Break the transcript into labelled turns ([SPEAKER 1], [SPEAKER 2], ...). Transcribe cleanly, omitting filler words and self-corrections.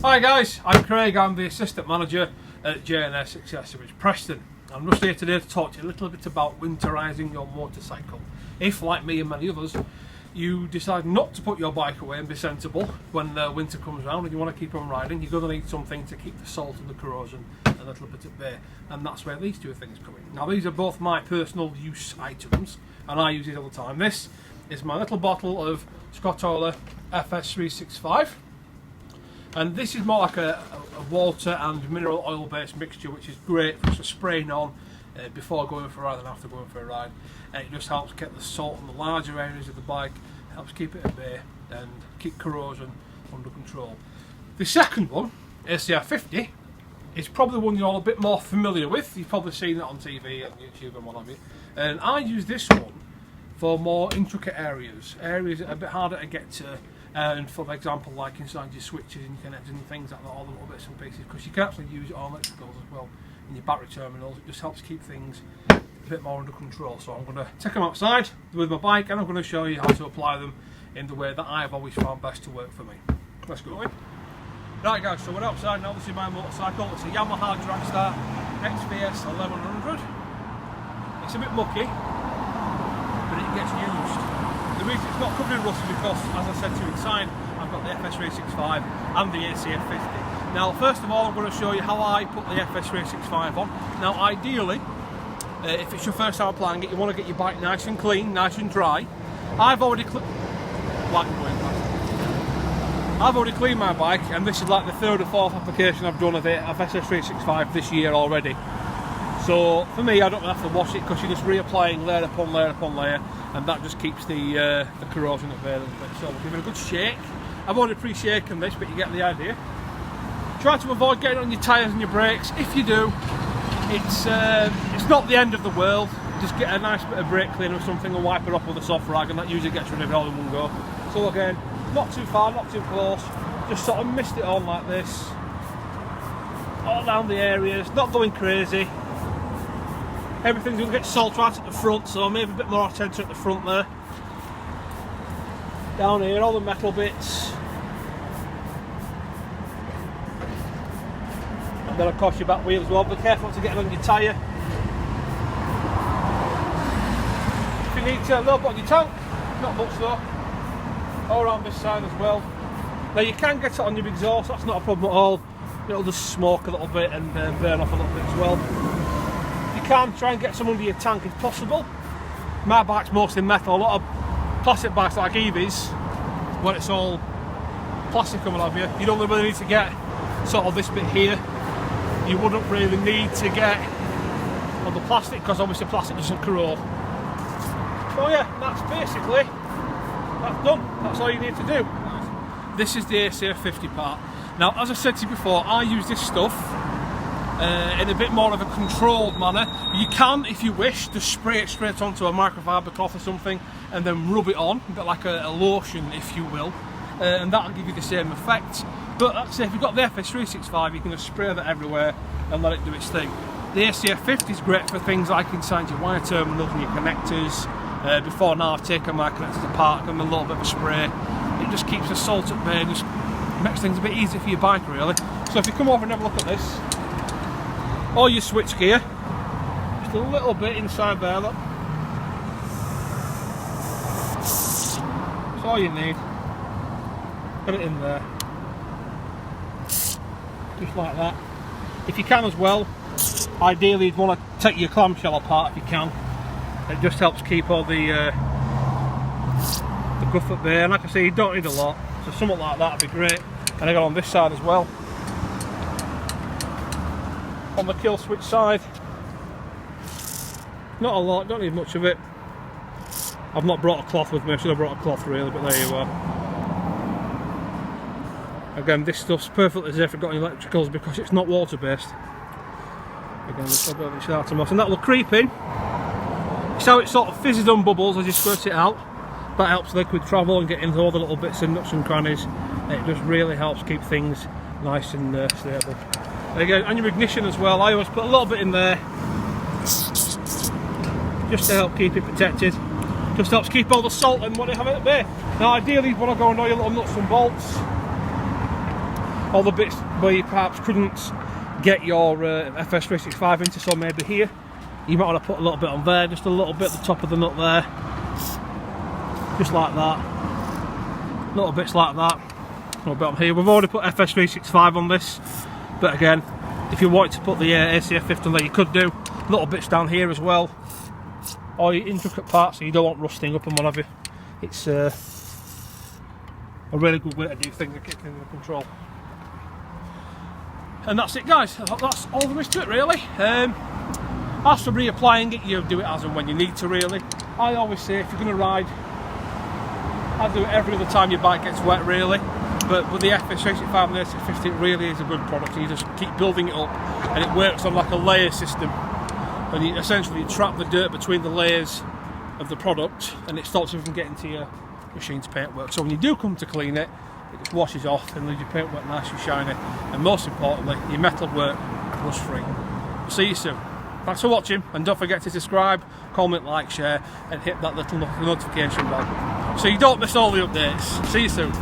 [SPEAKER 1] Hi guys, I'm Craig, I'm the Assistant Manager at J&S Accessories Preston. I'm just here today to talk to you a little bit about winterising your motorcycle. If, like me and many others, you decide not to put your bike away and be sensible when winter comes around and you want to keep on riding, you're going to need something to keep the salt and the corrosion a little bit at bay, and that's where these two things come in. Now these are both my personal use items and I use these all the time. This is my little bottle of Scott Oiler FS365. And this is more like a water and mineral oil based mixture, which is great for just spraying on before going for a ride and after going for a ride. And it just helps get the salt in the larger areas of the bike, helps keep it at bay and keep corrosion under control. The second one, ACR 50, is probably one you're all a bit more familiar with. You've probably seen it on TV and YouTube and what have you. And I use this one for more intricate areas that are a bit harder to get to. And for example, like inside your switches and your connectors and things like that, all the little bits and pieces, because you can actually use it on electricals as well in your battery terminals. It just helps keep things a bit more under control. So I'm going to take them outside with my bike and I'm going to show you how to apply them in the way that I've always found best to work for me. Let's go. Right guys, so we're outside now. This is my motorcycle. It's a Yamaha Dragstar XVS 1100. It's a bit mucky, but it gets used. The reason it's not covered in rust is because, as I said to you inside, I've got the FS365 and the ACR 50. Now, first of all, I'm going to show you how I put the FS365 on. Now, ideally, if it's your first time applying it, you want to get your bike nice and clean, nice and dry. I've already cleaned my bike, and this is like the third or fourth application I've done of it, of FS365 this year already. So for me, I don't have to wash it because you're just reapplying layer upon layer upon layer, and that just keeps the corrosion at bay a little bit. So we'll give it a good shake. I've already pre-shaken this, but you get the idea. Try to avoid getting on your tyres and your brakes. If you do, it's not the end of the world. Just get a nice bit of brake cleaner or something and wipe it off with a soft rag, and that usually gets rid of it all in one go. So again, not too far, not too close. Just sort of mist it on like this, all down the areas, not going crazy. Everything's going to get salt right at the front, so maybe a bit more attention at the front there. Down here, all the metal bits. And then of course your back wheel as well. Be careful not to get it on your tyre. If you need to, a little bit on your tank, not much though. All around this side as well. Now you can get it on your exhaust, that's not a problem at all. It'll just smoke a little bit and burn off a little bit as well. Can try and get some under your tank if possible. My bike's mostly metal. A lot of plastic bikes like Eevees, where it's all plastic and what have you, you don't really need to get sort of this bit here. You wouldn't really need to get on the plastic because obviously plastic doesn't corrode. So yeah, that's basically that's done. That's all you need to do. This is the ACR 50 part. Now, as I said to you before, I use this stuff in a bit more of a controlled manner. You can, if you wish, just spray it straight onto a microfiber cloth or something and then rub it on, a bit like a lotion if you will, and that'll give you the same effect. But like I say, if you've got the FS365, you can just spray that everywhere and let it do its thing. The ACR 50 is great for things like inside your wire terminals and your connectors. Before now I've taken my connectors apart, given them a little bit of a spray. It just keeps the salt at bay and just makes things a bit easier for your bike really. So if you come over and have a look at this, all your switch gear, just a little bit inside there, look. That's all you need. Put it in there. Just like that. If you can as well, ideally you'd want to take your clamshell apart if you can. It just helps keep all the guff at bay, and like I say, you don't need a lot, so something like that would be great. And I got on this side as well. On the kill switch side, not a lot, don't need much of it. I've not brought a cloth with me, I should have brought a cloth really, but there you are. Again, this stuff's perfectly safe for got electricals because it's not water based. Again, there's a bit of moss, and that will creep in. So it sort of fizzes on bubbles as you squirt it out. That helps liquid travel and get into all the little bits and nooks and crannies. It just really helps keep things nice and stable. Again, and your ignition as well, I always put a little bit in there just to help keep it protected. Just helps keep all the salt and what you have at bay. Now ideally you want to go and all your little nuts and bolts. all the bits where you perhaps couldn't get your FS365 into, so maybe here you might want to put a little bit on there, just a little bit at the top of the nut there, just like that, little bits like that, a little bit on here. We've already put FS365 on this, but again, if you wanted to put the ACF 50 on there, you could do little bits down here as well, or your intricate parts so you don't want rusting up and what have you. It's a really good way to do things and kicking in the control. And that's it, guys. That's all there is to it, really. As for reapplying it, you do it as and when you need to, really. I always say if you're going to ride, I do it every other time your bike gets wet, really. But with the FS365 and the AC50, it really is a good product. You just keep building it up, and it works on like a layer system. And you essentially trap the dirt between the layers of the product, and it stops you from getting to your machine's paintwork. So when you do come to clean it, it just washes off and leaves your paintwork nice and shiny, and most importantly, your metal work rust free. See you soon. Thanks for watching, and don't forget to subscribe, comment, like, share, and hit that little notification bell so you don't miss all the updates. See you soon.